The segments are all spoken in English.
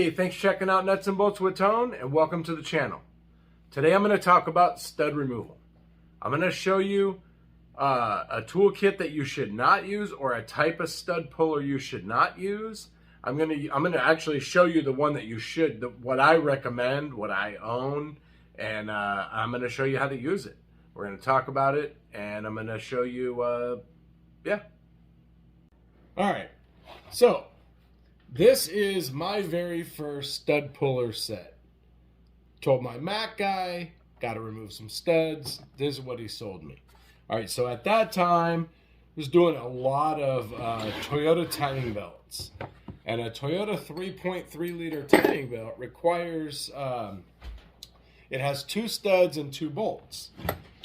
Hey, thanks for checking out Nuts and Bolts with Tone, and welcome to the channel. Today I'm going to talk about stud removal. I'm going to show you a toolkit that you should not use, or a type of stud puller you should not use. I'm going to actually show you the one that you should, what I recommend, what I own, and I'm going to show you how to use it. We're going to talk about it, and I'm going to show you, yeah. All right, so this is my very first stud puller set. Told my Mac guy, got to remove some studs. This is what he sold me. All right, so at that time, I was doing a lot of Toyota timing belts. And a Toyota 3.3 liter timing belt requires, it has 2 studs and 2 bolts.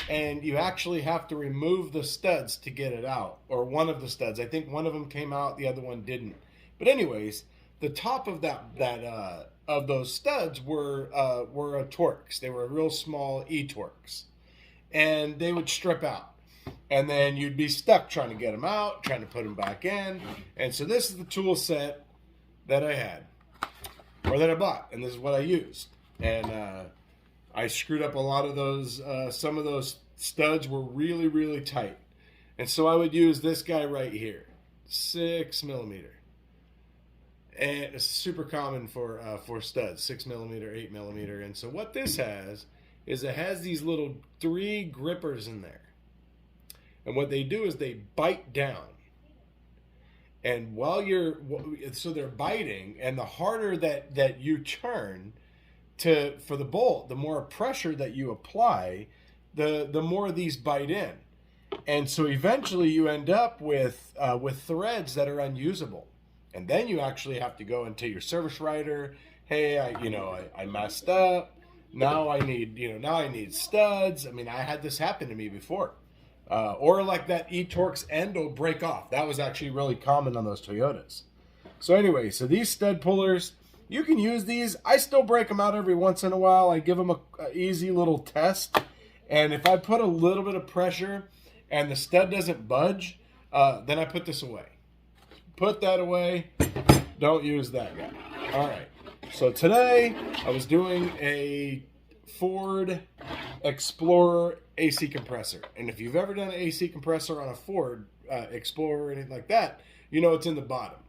And you actually have to remove the studs to get it out, or one of the studs. I think one of them came out, the other one didn't. But anyways, the top of of those studs were Torx. They were real small E-Torx, and they would strip out, and then you'd be stuck trying to get them out, trying to put them back in. And so this is the tool set that I had, or that I bought, and this is what I used. And I screwed up a lot of those. Some of those studs were really, really tight, and so I would use this guy right here, 6 millimeter. And it's super common for studs, 6 millimeter, 8 millimeter. And so what this has is it has these little 3 grippers in there. And what they do is they bite down. And so they're biting, and the harder that you turn for the bolt, the more pressure that you apply, the more these bite in. And so eventually you end up with threads that are unusable. And then you actually have to go into your service writer. Hey, I messed up. Now I need studs. I mean, I had this happen to me before. Or like that E-Torx end will break off. That was actually really common on those Toyotas. So anyway, so these stud pullers, you can use these. I still break them out every once in a while. I give them a easy little test. And if I put a little bit of pressure and the stud doesn't budge, then I put this away. Put that away. Don't use that guy. All right. So today I was doing a Ford Explorer AC compressor. And if you've ever done an AC compressor on a Ford Explorer or anything like that, you know it's in the bottom.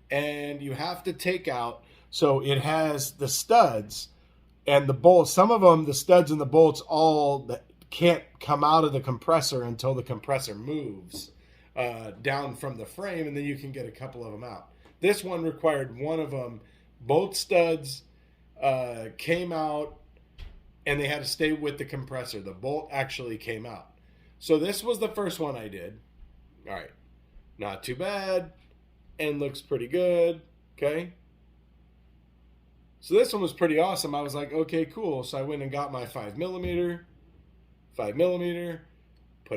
And you have to take out, so it has the studs and the bolts. Some of them, the studs and the bolts, all can't come out of the compressor until the compressor moves down from the frame, and then you can get a couple of them out. This one required one of them. Both studs came out, and they had to stay with the compressor. The bolt actually came out. So this was the first one I did. All right, not too bad, and looks pretty good. Okay. So this one was pretty awesome. I was like, okay, cool. So I went and got my 5 millimeter, put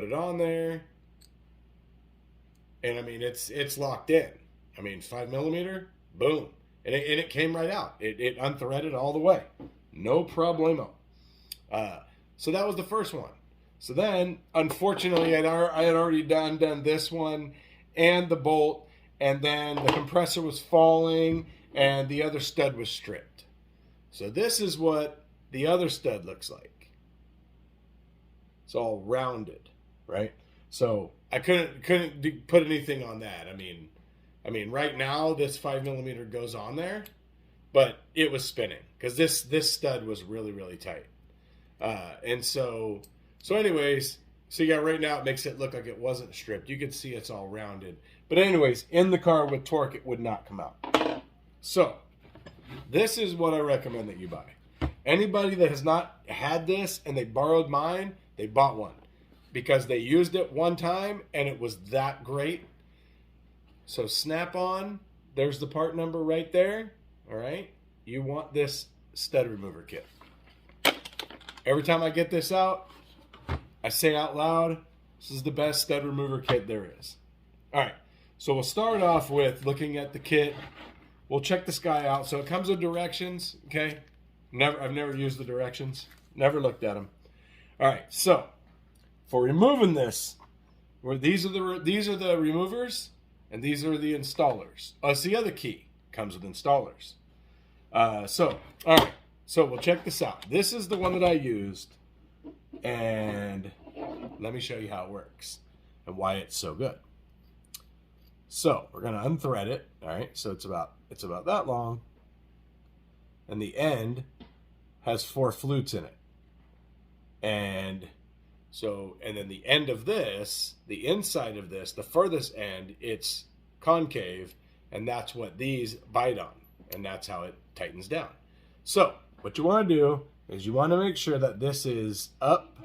it on there. And I mean, it's locked in. I mean, 5 millimeter, boom. And it came right out. It unthreaded all the way. No problemo. So that was the first one. So then, unfortunately, I had already done this one and the bolt. And then the compressor was falling and the other stud was stripped. So this is what the other stud looks like. It's all rounded, right? So I couldn't put anything on that. I mean, right now this 5 millimeter goes on there, but it was spinning because this stud was really, really tight. And so anyways, so yeah, right now it makes it look like it wasn't stripped. You can see it's all rounded. But anyways, in the car with torque, it would not come out. So this is what I recommend that you buy. Anybody that has not had this and they borrowed mine, they bought one, because they used it one time and it was that great. So Snap-on, there's the part number right there. All right. You want this stud remover kit. Every time I get this out, I say out loud, this is the best stud remover kit there is. All right. So we'll start off with looking at the kit. We'll check this guy out. So it comes with directions. Okay. I've never used the directions. Never looked at them. All right. So for removing this, these are the removers, and these are the installers. It's the other key. Comes with installers. All right. So we'll check this out. This is the one that I used, and let me show you how it works and why it's so good. So we're gonna unthread it. All right. So it's about that long, and the end has 4 flutes in it, and then the end of this, the inside of this, the furthest end, it's concave, and that's what these bite on, and that's how it tightens down. So what you want to do is you want to make sure that this is up,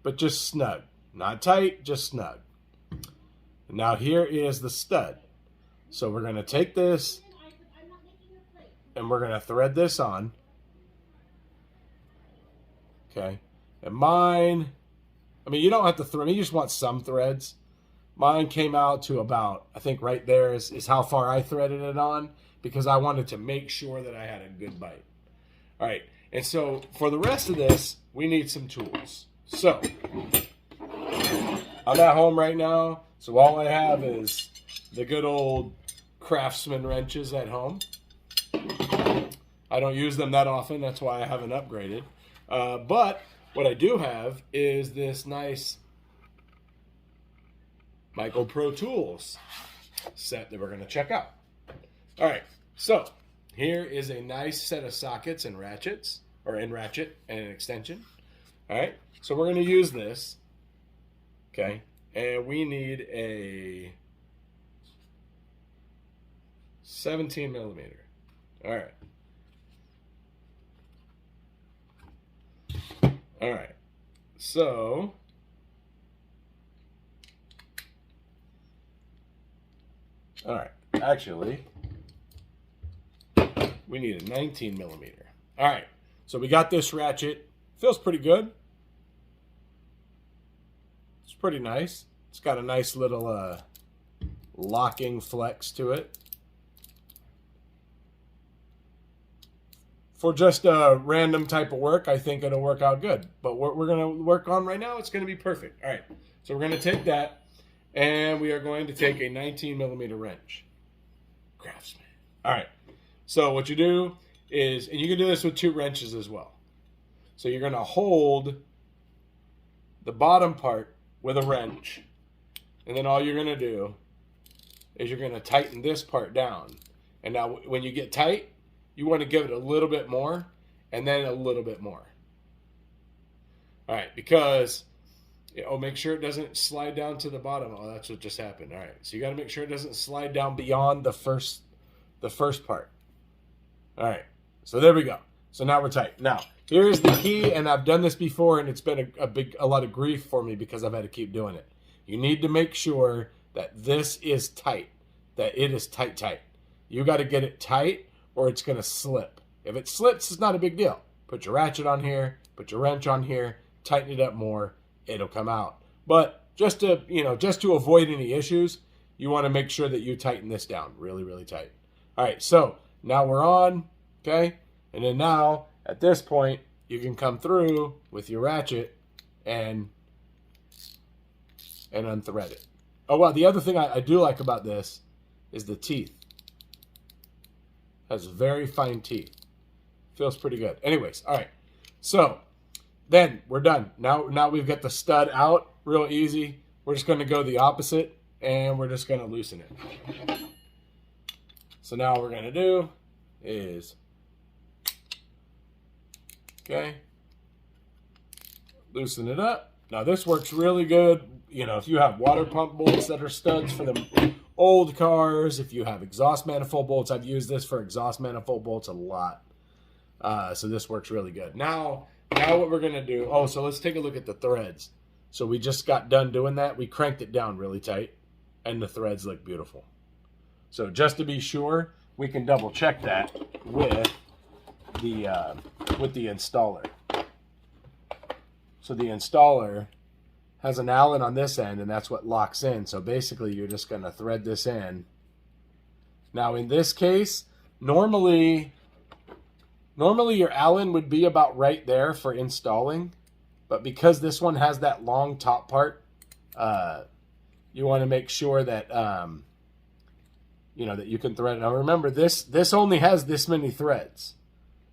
but just snug. Not tight, just snug. Now here is the stud. So we're going to take this and we're going to thread this on. Okay. And mine, I mean, you don't have to thread, you just want some threads. Mine came out to about, I think right there is how far I threaded it on, because I wanted to make sure that I had a good bite. All right. And so for the rest of this, we need some tools. So I'm at home right now, so all I have is the good old Craftsman wrenches at home. I don't use them that often, that's why I haven't upgraded. But what I do have is this nice Micro Pro Tools set that we're going to check out. All right, so here is a nice set of sockets and ratchets, or in ratchet and an extension. All right, so we're going to use this. Okay, and we need a 17 millimeter. All right. All right. So all right. Actually, we need a 19 millimeter. All right. So we got this ratchet. Feels pretty good. It's pretty nice. It's got a nice little locking flex to it. For just a random type of work, I think it'll work out good. But what we're going to work on right now, it's going to be perfect. All right. So we're going to take that, and we are going to take a 19 millimeter wrench. Craftsman. All right. So what you do is, and you can do this with 2 wrenches as well. So you're going to hold the bottom part with a wrench, and then all you're going to do is you're going to tighten this part down. And now when you get tight, you want to give it a little bit more, and then a little bit more. All right, because, make sure it doesn't slide down to the bottom. Oh, that's what just happened. All right, so you got to make sure it doesn't slide down beyond the first part. All right, so there we go. So now we're tight. Now, here's the key, and I've done this before, and it's been a lot of grief for me because I've had to keep doing it. You need to make sure that this is tight, that it is tight. You got to get it tight, or it's going to slip. If it slips, it's not a big deal. Put your ratchet on here, put your wrench on here, tighten it up more, it'll come out. But just to avoid any issues, you want to make sure that you tighten this down really, really tight. All right, so now we're on, okay? And then now, at this point, you can come through with your ratchet and unthread it. Oh, well, the other thing I do like about this is the teeth. Has very fine teeth. Feels pretty good. Anyways, all right. So then we're done. Now we've got the stud out real easy. We're just going to go the opposite, and we're just going to loosen it. So now what we're going to do is, okay, loosen it up. Now this works really good. If you have water pump bolts that are studs for the old cars, if you have exhaust manifold bolts, I've used this for exhaust manifold bolts a lot. So this works really good. Now what we're going to do, so let's take a look at the threads. So we just got done doing that. We cranked it down really tight, and the threads look beautiful. So just to be sure, we can double check that with the installer. So the installer has an Allen on this end, and that's what locks in. So basically, you're just going to thread this in. Now, in this case, normally your Allen would be about right there for installing, but because this one has that long top part, you want to make sure that you know, that you can thread. Now remember, this only has this many threads.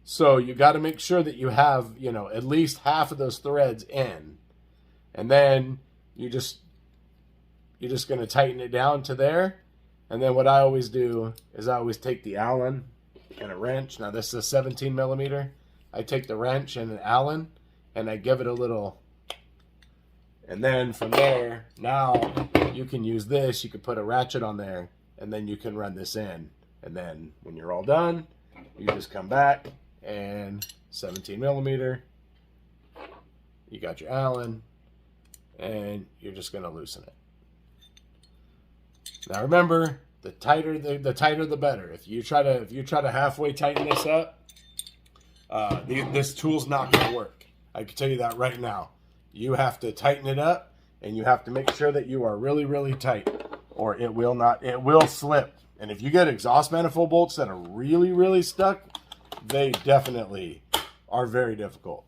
So you got to make sure that you have, you know, at least half of those threads in. And then you're just going to tighten it down to there. And then what I always do is I always take the Allen and a wrench. Now this is a 17 millimeter. I take the wrench and an Allen and I give it a little, and then from there, now you can use this. You can put a ratchet on there and then you can run this in. And then when you're all done, you just come back and 17 millimeter, you got your Allen, and you're just going to loosen it. Now remember, the tighter the better. If you try to halfway tighten this up, this tool's not going to work. I can tell you that right now. You have to tighten it up, and you have to make sure that you are really, really tight, or it will not. It will slip. And if you get exhaust manifold bolts that are really, really stuck, they definitely are very difficult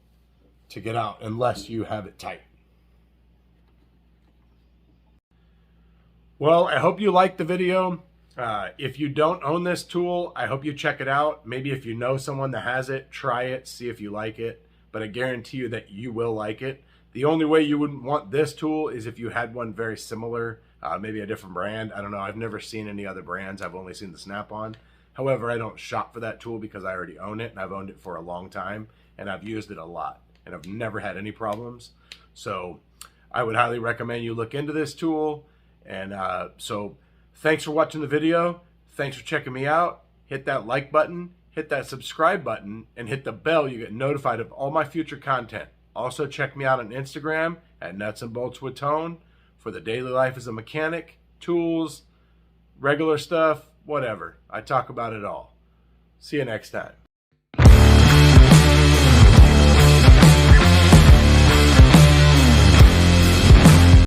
to get out unless you have it tight. Well, I hope you liked the video. If you don't own this tool, I hope you check it out. Maybe if you know someone that has it, try it, see if you like it. But I guarantee you that you will like it. The only way you wouldn't want this tool is if you had one very similar, maybe a different brand. I don't know. I've never seen any other brands. I've only seen the Snap-on. However, I don't shop for that tool because I already own it, and I've owned it for a long time, and I've used it a lot, and I've never had any problems. So I would highly recommend you look into this tool. And so thanks for watching the video. Thanks for checking me out. Hit that like button, hit that subscribe button, and hit the bell. You get notified of all my future content. Also check me out on Instagram at Nuts and Bolts with Tone for the daily life as a mechanic, tools, regular stuff, whatever. I talk about it all. See you next time.